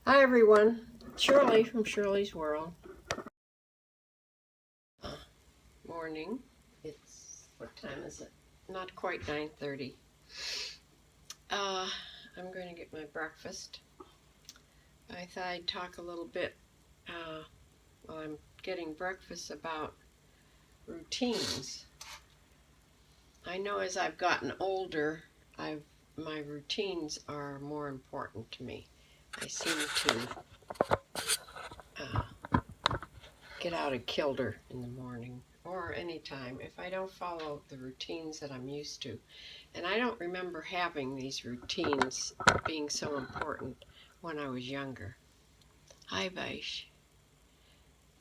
Hi everyone, Shirley from Shirley's World. Morning. What time is it? Not quite 9:30. I'm going to get my breakfast. I thought I'd talk a little bit while I'm getting breakfast about routines. I know as I've gotten older, my routines are more important to me. I seem to get out of kilter in the morning or any time if I don't follow the routines that I'm used to. And I don't remember having these routines being so important when I was younger. Hi Vaish.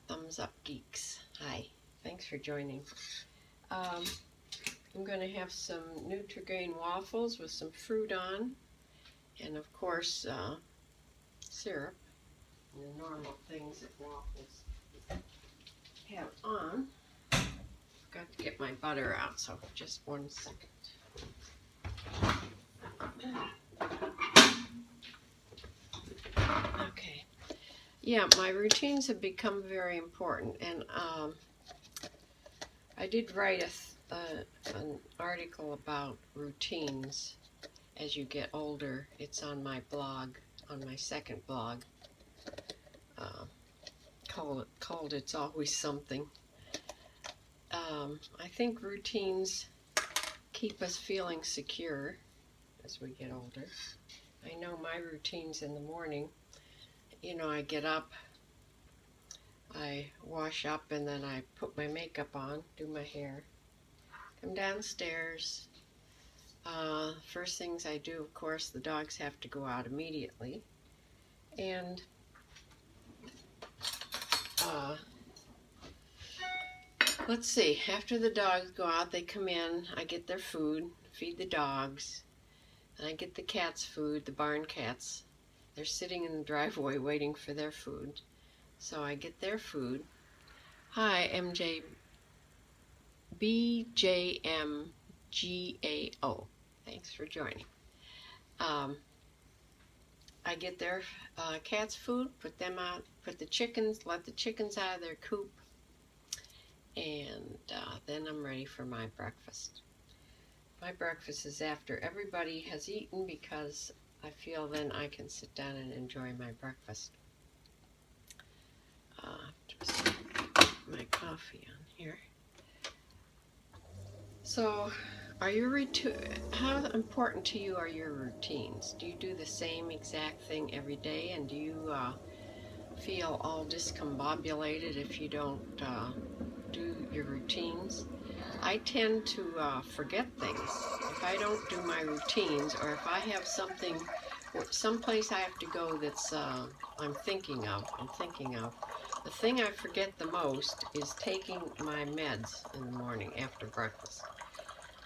Thumbs up geeks. Hi. Thanks for joining. I'm going to have some Nutri-Grain waffles with some fruit on, and of course syrup, and the normal things that waffles have on. Got to get my butter out, so just 1 second. Okay. Yeah, my routines have become very important, and I did write an article about routines as you get older. It's on my blog, on my second blog, called It's Always Something. I think routines keep us feeling secure as we get older. I know my routines in the morning, you know, I get up, I wash up, and then I put my makeup on, do my hair, come downstairs. First things I do, of course, the dogs have to go out immediately. And let's see, after the dogs go out, they come in, I get their food, feed the dogs, and I get the cats' food, the barn cats. They're sitting in the driveway waiting for their food. So I get their food. Hi, BJMGAO. Thanks for joining. I get their cats' food, put them out, let the chickens out of their coop, and then I'm ready for my breakfast. My breakfast is after everybody has eaten, because I feel then I can sit down and enjoy my breakfast. Just put my coffee on here. So, how important to you are your routines? Do you do the same exact thing every day, and do you feel all discombobulated if you don't do your routines? I tend to forget things. If I don't do my routines, or if I have someplace I have to go that's I'm thinking of, the thing I forget the most is taking my meds in the morning after breakfast.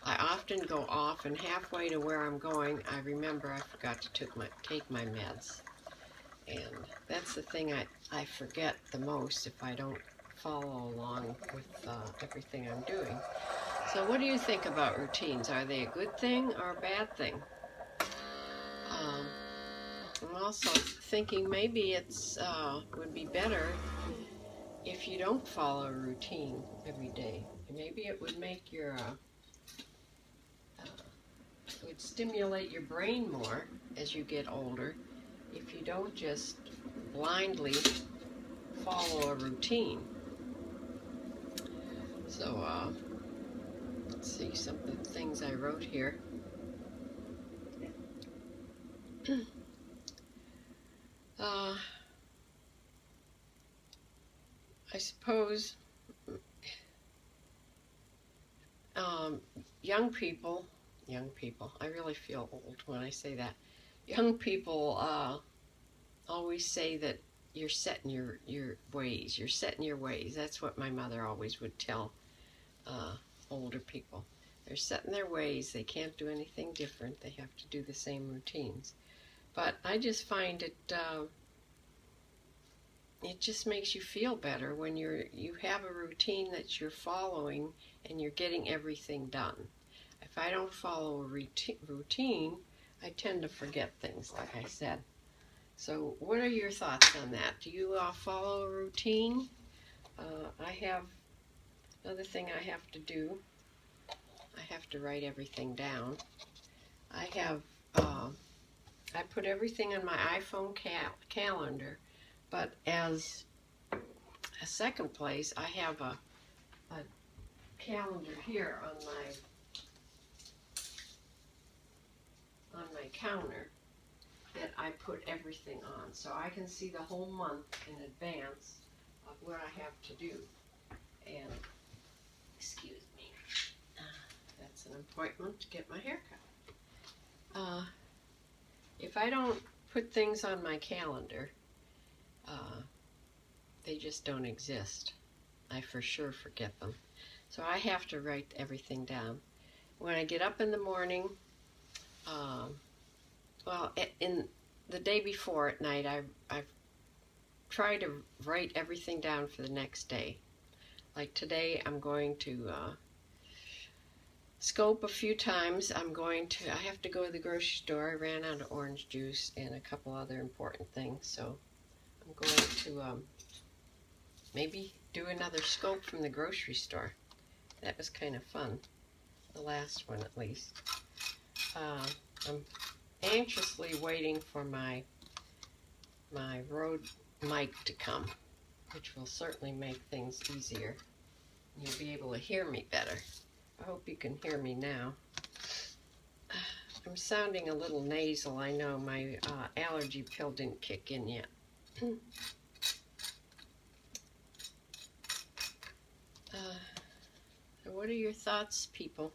I often go off, and halfway to where I'm going, I remember I forgot to take my meds. And that's the thing I forget the most if I don't follow along with everything I'm doing. So what do you think about routines? Are they a good thing or a bad thing? I'm also thinking maybe it's would be better if you don't follow a routine every day. Maybe it would make your would stimulate your brain more as you get older if you don't just blindly follow a routine. So let's see some of the things I wrote here. I suppose young people, I really feel old when I say that. Young people always say that you're set in your ways. You're set in your ways. That's what my mother always would tell older people. They're set in their ways. They can't do anything different. They have to do the same routines. But I just find it just makes you feel better when you have a routine that you're following and you're getting everything done. If I don't follow a routine, I tend to forget things, like I said. So what are your thoughts on that? Do you follow a routine? I have another thing I have to do. I have to write everything down. I have I put everything on my iPhone calendar, but as a second place, I have a calendar here on my counter that I put everything on, so I can see the whole month in advance of what I have to do. And excuse me, that's an appointment to get my hair cut. If I don't put things on my calendar, they just don't exist. I for sure forget them. So I have to write everything down. When I get up in the morning, well, in the day before at night, I've tried to write everything down for the next day. Like today, I'm going to scope a few times. I have to go to the grocery store. I ran out of orange juice and a couple other important things, so I'm going to maybe do another scope from the grocery store. That was kind of fun, the last one at least. I'm anxiously waiting for my Rode mic to come, which will certainly make things easier. You'll be able to hear me better. I hope you can hear me now. I'm sounding a little nasal, I know. My allergy pill didn't kick in yet. So what are your thoughts, people?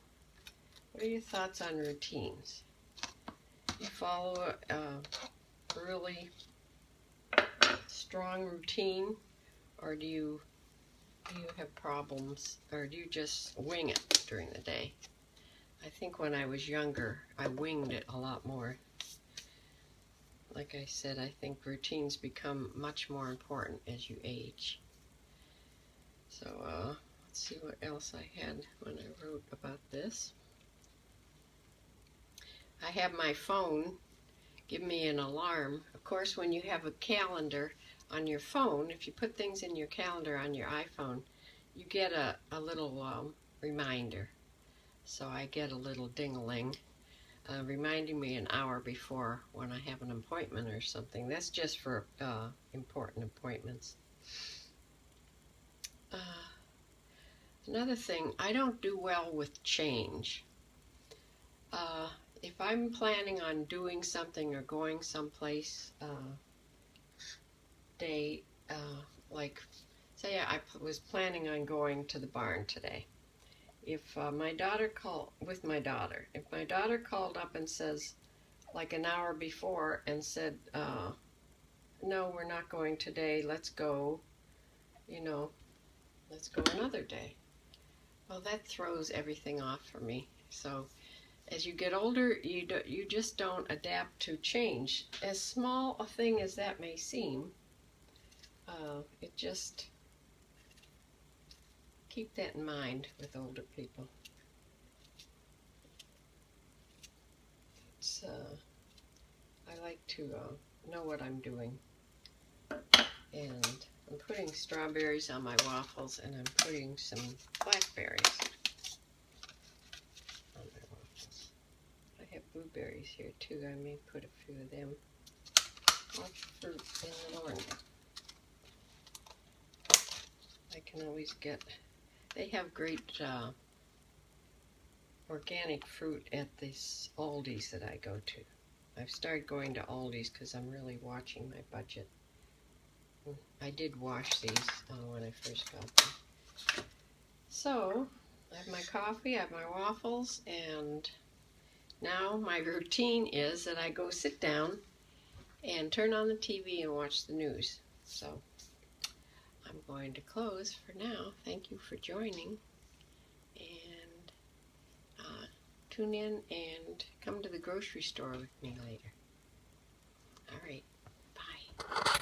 What are your thoughts on routines? You follow a really strong routine, or do you have problems, or do you just wing it during the day? I think when I was younger, I winged it a lot more. Like I said, I think routines become much more important as you age. So let's see what else I had when I wrote about this. I have my phone give me an alarm. Of course, when you have a calendar on your phone, if you put things in your calendar on your iPhone, you get a little reminder. So I get a little ding-a-ling reminding me an hour before when I have an appointment or something. That's just for important appointments. Another thing, I don't do well with change. If I'm planning on doing something or going someplace like say I was planning on going to the barn today. If my daughter called up and says, like an hour before, and said, no, we're not going today, let's go, let's go another day. Well, that throws everything off for me. So as you get older, you just don't adapt to change. As small a thing as that may seem, it just, keep that in mind with older people. It's, I like to know what I'm doing. And I'm putting strawberries on my waffles, and I'm putting some blackberries on my waffles. I have blueberries here too. I may put a few of them. Lots of fruit in the morning. I can always get, they have great organic fruit at this Aldi's that I go to. I've started going to Aldi's because I'm really watching my budget. I did wash these when I first got them. So, I have my coffee, I have my waffles, and now my routine is that I go sit down and turn on the TV and watch the news. So, I'm going to close for now. Thank you for joining, and tune in and come to the grocery store with me later. All right, bye.